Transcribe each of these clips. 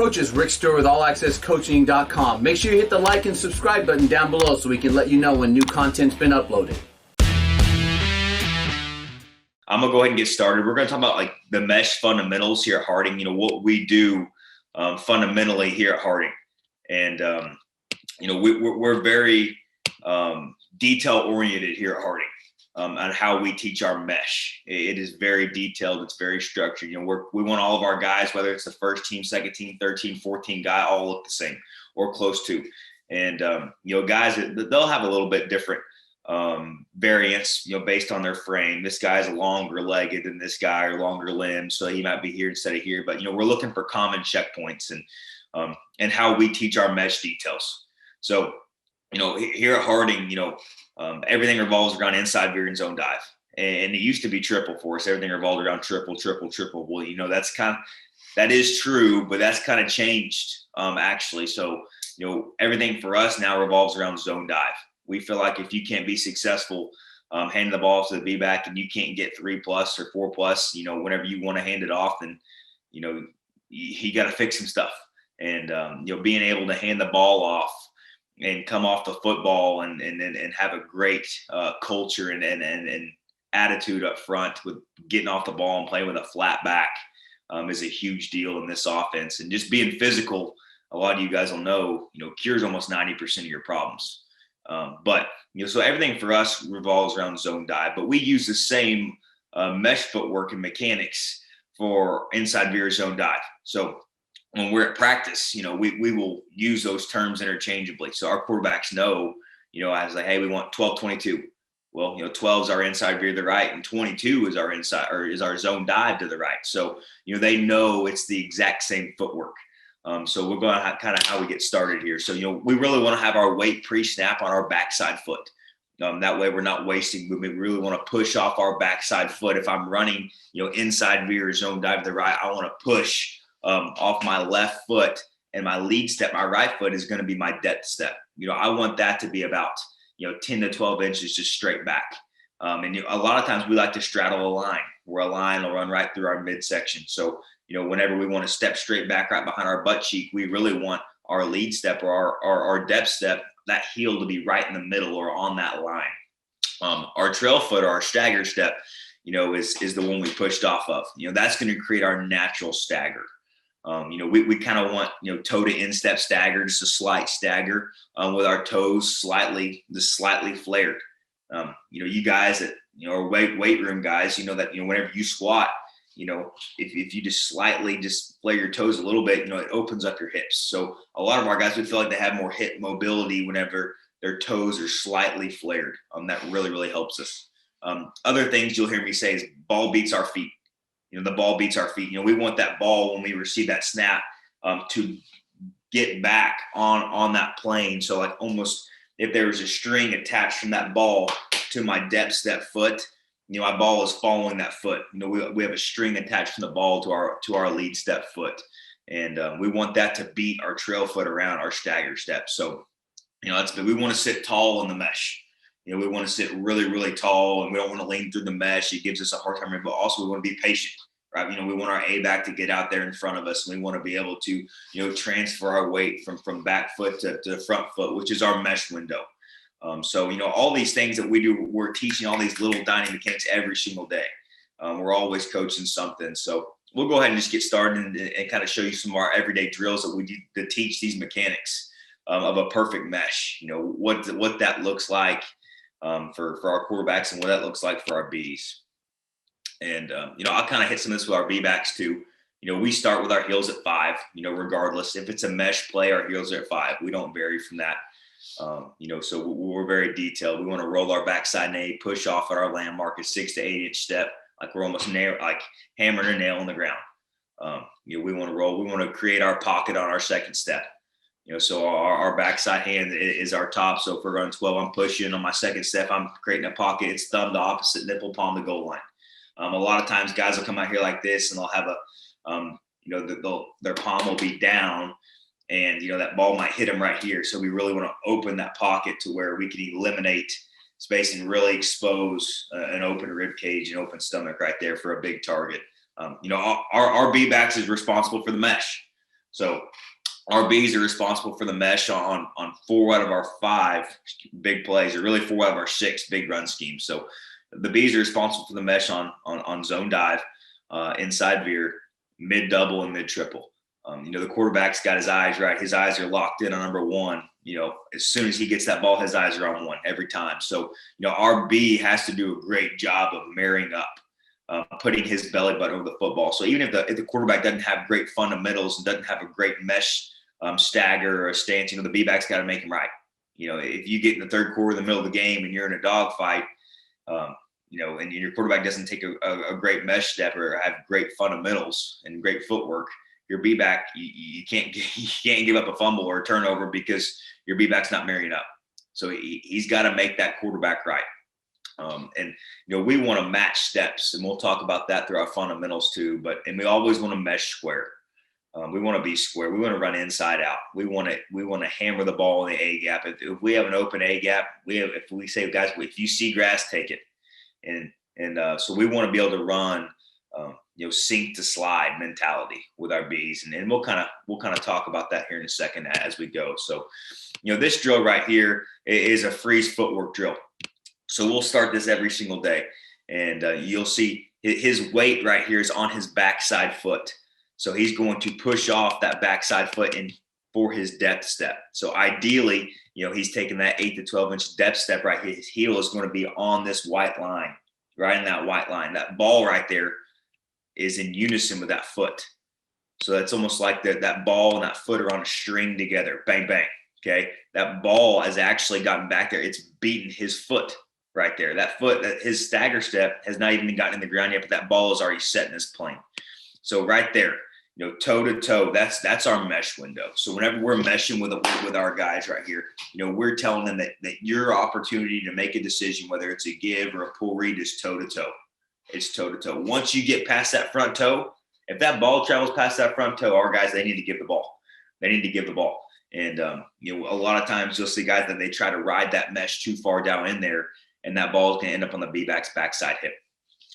coach is Rick Stewart with AllAccessCoaching.com. Make sure you hit the like and subscribe button down below so we can let you know when new content's been uploaded. I'm going to go ahead and get started. We're going to talk about like the mesh fundamentals here at Harding, what we do fundamentally here at Harding. And, we're very detail oriented here at Harding on how we teach our mesh. It is very detailed. It's very structured. We want all of our guys, whether it's the first team, second team, third team, 14 guy, all look the same or close to. And, guys, they'll have a little bit different variance, based on their frame. This guy's longer legged than this guy or longer limbs, so he might be here instead of here. But we're looking for common checkpoints and how we teach our mesh details. So here at Harding, everything revolves around inside veer and zone dive, and it used to be triple for us. Everything revolved around triple. Well, that is true, but that's kind of changed actually. So everything for us now revolves around zone dive. We feel like if you can't be successful handing the ball to the B-back and you can't get 3+ or 4+, whenever you want to hand it off, then, you got to fix some stuff. And, being able to hand the ball off and come off the football and have a great culture and attitude up front with getting off the ball and playing with a flat back is a huge deal in this offense. And just being physical, a lot of you guys will know, cures almost 90% of your problems. So everything for us revolves around zone dive, but we use the same mesh footwork and mechanics for inside veer zone dive. So when we're at practice, we will use those terms interchangeably. So our quarterbacks know, I was like, hey, we want 12-22. Well, 12 is our inside veer to the right, and 22 is our inside or is our zone dive to the right. So, they know it's the exact same footwork. So we're going to kind of how we get started here. So, we really want to have our weight pre-snap on our backside foot. That way we're not wasting movement. We really want to push off our backside foot. If I'm running, inside veer zone dive to the right, I want to push off my left foot, and my lead step, my right foot, is going to be my depth step. I want that to be about, 10 to 12 inches just straight back. And a lot of times we like to straddle a line where a line will run right through our midsection. So, whenever we want to step straight back right behind our butt cheek, we really want our lead step or our depth step, that heel to be right in the middle or on that line. Our trail foot or our stagger step, is the one we pushed off of. That's going to create our natural stagger. We kind of want, toe to instep stagger, just a slight stagger with our toes slightly flared. You guys that, are weight room guys, that, whenever you squat, if you just slightly just flare your toes a little bit, it opens up your hips. So a lot of our guys would feel like they have more hip mobility whenever their toes are slightly flared. That really, really helps us. Other things you'll hear me say is ball beats our feet. The ball beats our feet. We want that ball when we receive that snap to get back on that plane. So like almost if there was a string attached from that ball to my depth step foot, my ball is following that foot. We have a string attached from the ball to our lead step foot. And we want that to beat our trail foot around our stagger step. So, that's good. We want to sit tall in the mesh. We want to sit really, really tall, and we don't want to lean through the mesh. It gives us a hard time, but also we want to be patient, right? We want our A back to get out there in front of us, and we want to be able to, transfer our weight from back foot to the front foot, which is our mesh window. So, all these things that we do, we're teaching all these little dining mechanics every single day. We're always coaching something. So we'll go ahead and just get started and kind of show you some of our everyday drills that we do to teach these mechanics of a perfect mesh, what that looks like for our quarterbacks and what that looks like for our Bs. And, I'll kind of hit some of this with our B-backs too. We start with our heels at 5, regardless. If it's a mesh play, our heels are at 5. We don't vary from that. So we're very detailed. We want to roll our backside knee, push off at our landmark, a 6 to 8 inch step, like we're almost like hammering a nail on the ground. We want to roll. We want to create our pocket on our second step. So our backside hand is our top. So if we're running 12, I'm pushing on my second step. I'm creating a pocket. It's thumb to opposite nipple, palm to goal line. A lot of times guys will come out here like this and they'll have their palm will be down, and that ball might hit them right here. So we really want to open that pocket to where we can eliminate space and really expose an open rib cage and open stomach right there for a big target. Our B backs is responsible for the mesh. So our Bs are responsible for the mesh on 4 out of our 5 big plays, or really 4 out of our 6 big run schemes. So the Bs are responsible for the mesh on zone dive, inside veer, mid double, and mid triple. The quarterback's got his eyes right. His eyes are locked in on number 1. As soon as he gets that ball, his eyes are on 1 every time. So, our B has to do a great job of marrying up, putting his belly button over the football. So even if the quarterback doesn't have great fundamentals and doesn't have a great mesh stagger or a stance, the B-back's got to make him right. If you get in the third quarter, the middle of the game, and you're in a dogfight, and your quarterback doesn't take a great mesh step or have great fundamentals and great footwork, your B-back, you can't give up a fumble or a turnover because your B-back's not marrying up. So he's got to make that quarterback right. We want to match steps, and we'll talk about that through our fundamentals too. And we always want to mesh square. We want to be square. We want to run inside out. We want to hammer the ball in the A gap. If we have an open A gap, if we say, guys, if you see grass, take it. So we want to be able to run, sink to slide mentality with our Bs, and we'll kind of talk about that here in a second as we go. So, this drill right here is a freeze footwork drill. So we'll start this every single day, and you'll see his weight right here is on his backside foot. So he's going to push off that backside foot in for his depth step. So ideally, he's taking that 8 to 12 inch depth step right here. His heel is going to be on this white line, right in that white line. That ball right there is in unison with that foot. So that's almost like that ball and that foot are on a string together. Bang, bang. Okay. That ball has actually gotten back there. It's beaten his foot right there. That foot, his stagger step has not even gotten in the ground yet, but that ball is already set in this plane. So right there, toe to toe, that's our mesh window. So whenever we're meshing with our guys right here, we're telling them that your opportunity to make a decision, whether it's a give or a pull read, is toe to toe. It's toe to toe. Once you get past that front toe, if that ball travels past that front toe, our guys, they need to give the ball. They need to give the ball. And, a lot of times you'll see guys that they try to ride that mesh too far down in there, and that ball is going to end up on the B-back's backside hip.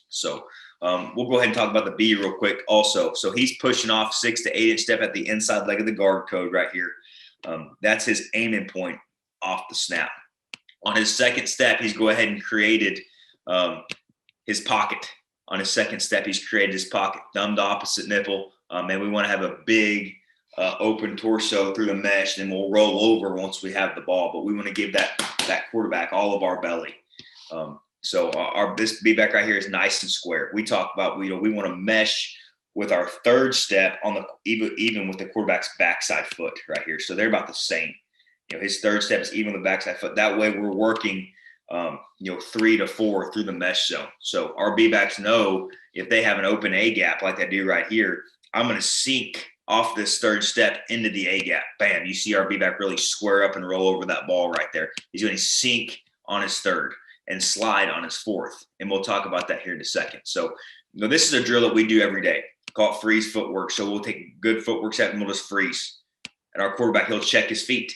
So we'll go ahead and talk about the B real quick also. So he's pushing off 6 to 8 inch step at the inside leg of the guard code right here. That's his aiming point off the snap. On his second step, he's go ahead and created his pocket. On his second step, he's created his pocket, thumb to opposite nipple. And we want to have a big open torso through the mesh, and we'll roll over once we have the ball. But we want to give that quarterback all of our belly. So this B-back right here is nice and square. We talk about, we want to mesh with our third step on even with the quarterback's backside foot right here. So they're about the same. His third step is even with the backside foot. That way we're working, 3 to 4 through the mesh zone. So our B-backs know if they have an open A gap like I do right here, I'm going to sink off this third step into the A gap. Bam. You see our B-back really square up and roll over that ball right there. He's going to sink on his third and slide on his fourth. And we'll talk about that here in a second. So, this is a drill that we do every day, called freeze footwork. So we'll take good footwork set and we'll just freeze. And our quarterback, he'll check his feet.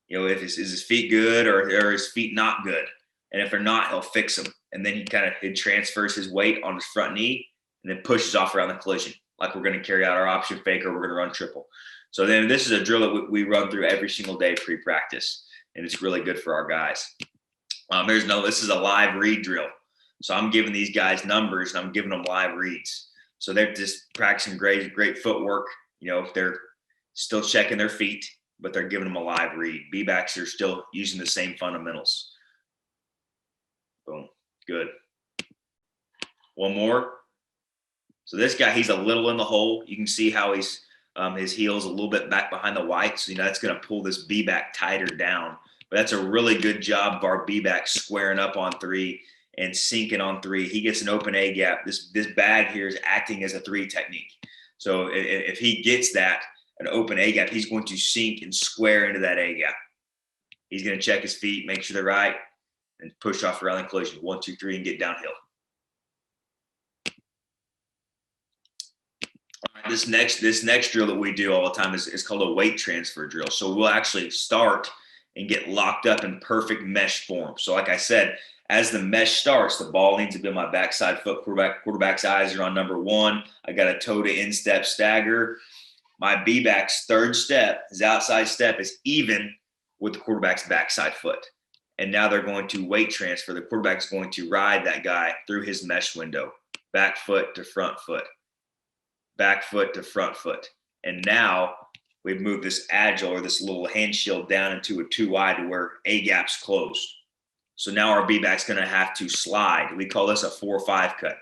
If is his feet good or his feet not good? And if they're not, he'll fix them. And then he transfers his weight on his front knee and then pushes off around the collision, like we're going to carry out our option fake or we're going to run triple. So then this is a drill that we run through every single day pre-practice, and it's really good for our guys. This is a live read drill. So I'm giving these guys numbers and I'm giving them live reads. So they're just practicing great footwork. If they're still checking their feet, but they're giving them a live read. B-backs are still using the same fundamentals. Boom. Good. One more. So this guy, he's a little in the hole. You can see how he's his heel's a little bit back behind the white. So, that's going to pull this B-back tighter down. But that's a really good job of our B-back squaring up on 3 and sinking on 3. He gets an open A gap. This bag here is acting as a 3 technique. So if he gets an open A gap, he's going to sink and square into that A gap. He's going to check his feet, make sure they're right, and push off around the collision. 1, 2, 3, and get downhill. All right, this next drill that we do all the time is called a weight transfer drill. So we'll actually start and get locked up in perfect mesh form. So like I said, as the mesh starts, the ball needs to be on my backside foot. Quarterback's eyes are on number 1. I got a toe to instep stagger. my B-back's third step, his outside step, is even with the quarterback's backside foot. And now they're going to weight transfer. The quarterback's going to ride that guy through his mesh window, back foot to front foot, back foot to front foot. And now we've moved this agile or this little hand shield down into a 2 wide to where A gap's closed. So now our B-back's going to have to slide. We call this a 4-5 cut.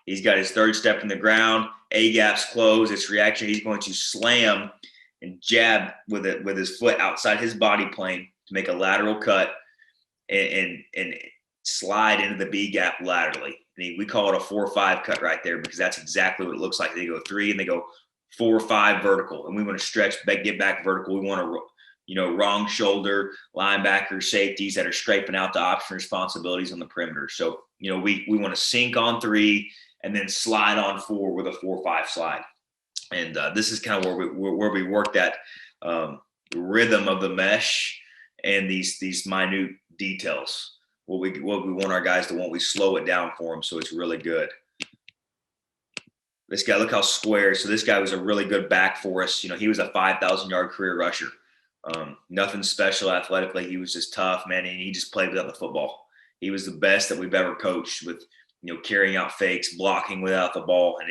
He's got his third step in the ground. A gap's closed. It's reaction. He's going to slam and jab with his foot outside his body plane to make a lateral cut and slide into the B gap laterally. And we call it a 4-5 cut right there because that's exactly what it looks like. They go 3 and they go 4-5 vertical, and we want to stretch back, get back vertical. We want to, wrong shoulder linebackers, safeties that are scraping out the option responsibilities on the perimeter. So, we want to sink on 3 and then slide on 4 with a 4-5 slide. And this is kind of where we work that rhythm of the mesh and these minute details. What we want our guys to want, we slow it down for them so it's really good. This guy, look how square. So this guy was a really good back for us. He was a 5,000-yard career rusher. Nothing special athletically. He was just tough, man, and he just played without the football. He was the best that we've ever coached with, carrying out fakes, blocking without the ball. And,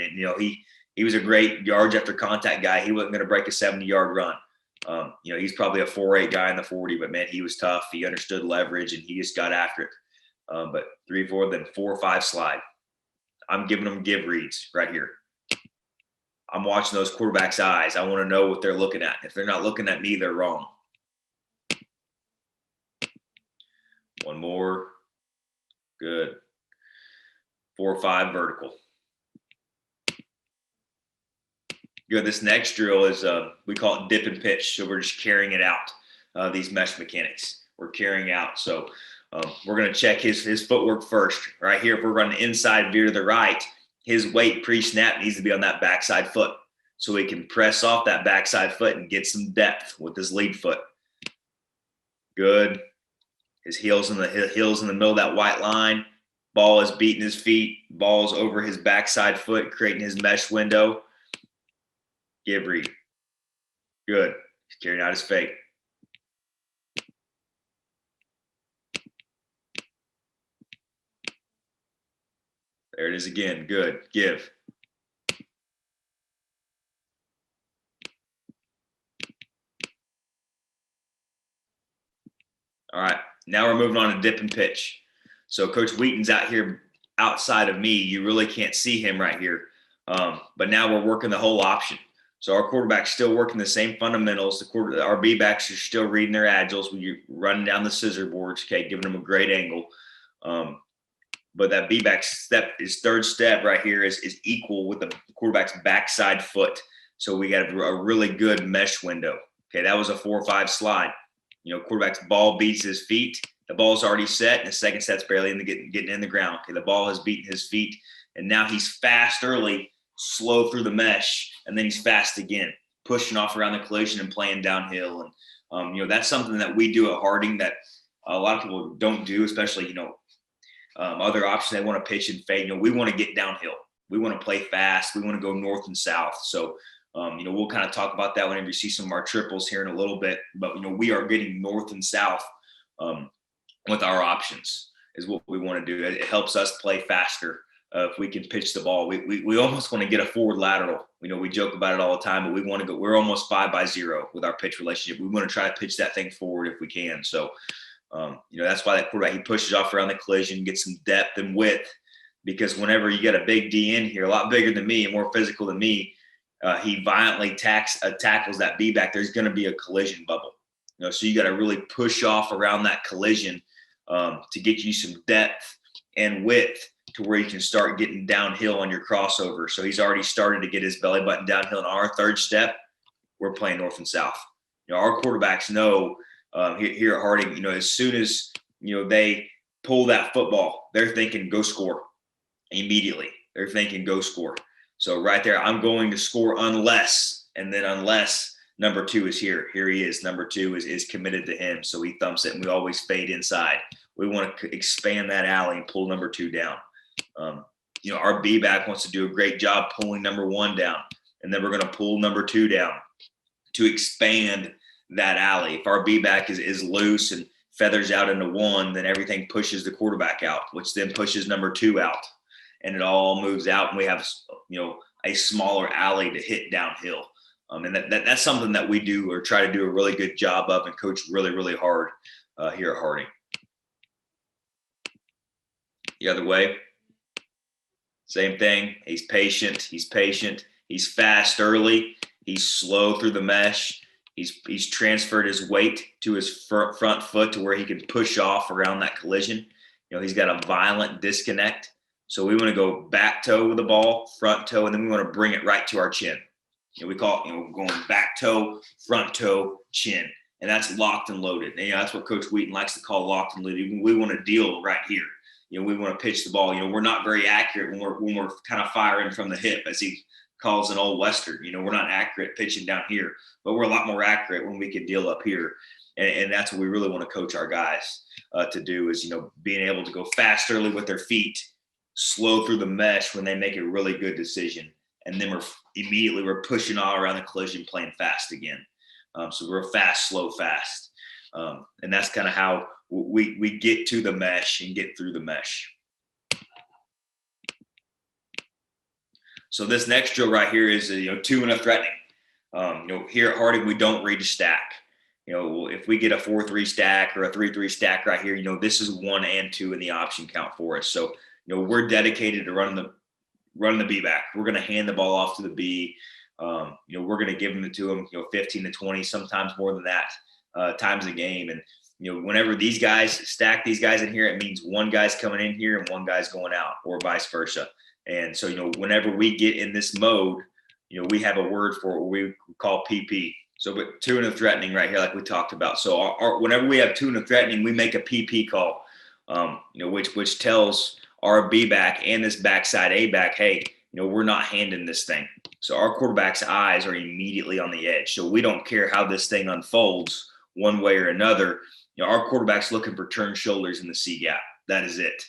he was a great yards after contact guy. He wasn't going to break a 70-yard run. He's probably a 4.8 guy in the 40, but, man, he was tough. He understood leverage, and he just got after it. But 3-4, then 4-5 slide. I'm giving them give reads right here. I'm watching those quarterbacks' eyes. I want to know what they're looking at. If they're not looking at me, they're wrong. One more. Good. 4-5 vertical. Good. This next drill is, we call it dip and pitch. So we're just carrying it out, these mesh mechanics. We're carrying out. So we're going to check his footwork first. Right here, if we're running inside veer to the right, his weight pre-snap needs to be on that backside foot so he can press off that backside foot and get some depth with his lead foot. Good. His heels in the middle of that white line. Ball is beating his feet. Ball's over his backside foot, creating his mesh window. Give read. Good. He's carrying out his fake. There it is again. Good. Give. All right. Now we're moving on to dip and pitch. So Coach Wheaton's out here outside of me. You really can't see him right here. But now we're working the whole option. So our quarterback's still working the same fundamentals. Our B-backs are still reading their agiles when you're running down the scissor boards, okay, giving them a great angle. But that B-back step, his third step right here is equal with the quarterback's backside foot. So we got a really good mesh window. Okay, that was a 4-5 slide. Quarterback's ball beats his feet. The ball's already set, and the second set's barely getting in the ground. Okay, the ball has beaten his feet, and now he's fast early, slow through the mesh, and then he's fast again, pushing off around the collision and playing downhill. And that's something that we do at Harding that a lot of people don't do, especially other options. They want to pitch and fade. We want to get downhill. We want to play fast. We want to go north and south. So we'll kind of talk about that whenever you see some of our triples here in a little bit. But we are getting north and south with our options is what we want to do. It helps us play faster. If we can pitch the ball, we almost want to get a forward lateral. We joke about it all the time, but we want to go. We're almost 5-0 with our pitch relationship. We want to try to pitch that thing forward if we can. So, that's why that quarterback, he pushes off around the collision, gets some depth and width, because whenever you get a big D in here, a lot bigger than me and more physical than me, he violently tackles that B back. There's going to be a collision bubble. So you got to really push off around that collision to get you some depth and width to where you can start getting downhill on your crossover. So he's already started to get his belly button downhill. And our third step, we're playing north and south. Our quarterbacks know here at Harding, as soon as, they pull that football, they're thinking go score immediately. They're thinking go score. So right there, I'm going to score unless number 2 is here. Here he is. Number 2 is committed to him. So he thumps it, and we always fade inside. We want to expand that alley and pull number 2 down. Our B-back wants to do a great job pulling number 1 down, and then we're going to pull number 2 down. to expand that alley. If our B-back is loose and feathers out into one, then everything pushes the quarterback out, which then pushes number 2 out, and it all moves out, and we have, a smaller alley to hit downhill. And that's something that we do or try to do a really good job of and coach really, really hard here at Harding. The other way, same thing. He's patient. He's fast early. He's slow through the mesh. He's transferred his weight to his front foot to where he can push off around that collision. He's got a violent disconnect. So we want to go back toe with the ball, front toe, and then we want to bring it right to our chin. We call it, going back toe, front toe, chin. And that's locked and loaded. And, that's what Coach Wheaton likes to call locked and loaded. We want to deal right here. We want to pitch the ball. We're not very accurate when we're kind of firing from the hip, as he calls an old Western. We're not accurate pitching down here, but we're a lot more accurate when we can deal up here. And that's what we really want to coach our guys to do is, being able to go fast early with their feet, slow through the mesh when they make a really good decision. And then we're pushing all around the collision, playing fast again. So we're fast, slow, fast. And that's kind of how we get to the mesh and get through the mesh. So this next drill right here is, 2 and a threatening. Here at Harding, we don't read a stack. If we get a 4-3 stack or a 3-3 stack right here, this is 1 and 2 in the option count for us. So, we're dedicated to running the B back. We're going to hand the ball off to the B. We're going to give them to them, 15 to 20, sometimes more than that times a game. And, whenever these guys stack these guys in here, it means one guy's coming in here and one guy's going out, or vice versa. And so, whenever we get in this mode, we have a word for it, what we call PP. So, but 2 and a threatening right here, like we talked about. So whenever we have 2 and a threatening, we make a PP call, which tells our B back and this backside A back, hey, we're not handing this thing. So our quarterback's eyes are immediately on the edge. So we don't care how this thing unfolds one way or another. Our quarterback's looking for turn shoulders in the C gap. That is it.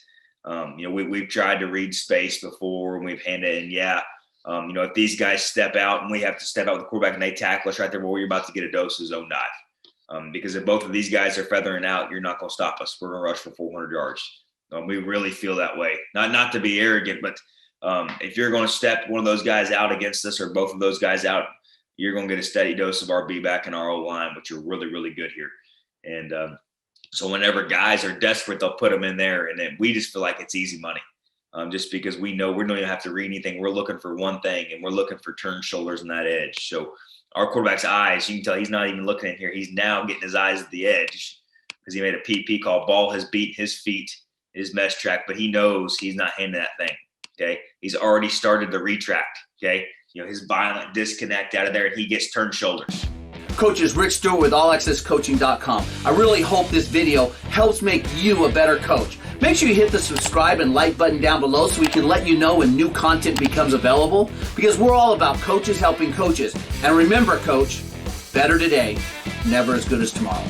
We've tried to read space before and we've handed in. If these guys step out and we have to step out with the quarterback and they tackle us right there, well, you're about to get a dose of zone dive. Because if both of these guys are feathering out, you're not going to stop us. We're going to rush for 400 yards. We really feel that way. Not to be arrogant, but if you're going to step one of those guys out against us or both of those guys out, you're going to get a steady dose of our B-back and our O-line, which are really, really good here. And so whenever guys are desperate, they'll put them in there, and then we just feel like it's easy money just because we know we don't even have to read anything. We're looking for one thing, and we're looking for turn shoulders on that edge. So our quarterback's eyes, you can tell he's not even looking in here. He's now getting his eyes at the edge because he made a PP call. Ball has beat his feet, his mesh track, but he knows he's not handing that thing. Okay. He's already started the retract. Okay. His violent disconnect out of there, and he gets turned shoulders. Coaches, Rich Stewart with allaccesscoaching.com. I really hope this video helps make you a better coach. Make sure you hit the subscribe and like button down below so we can let you know when new content becomes available, because we're all about coaches helping coaches. And remember, coach, better today, never as good as tomorrow.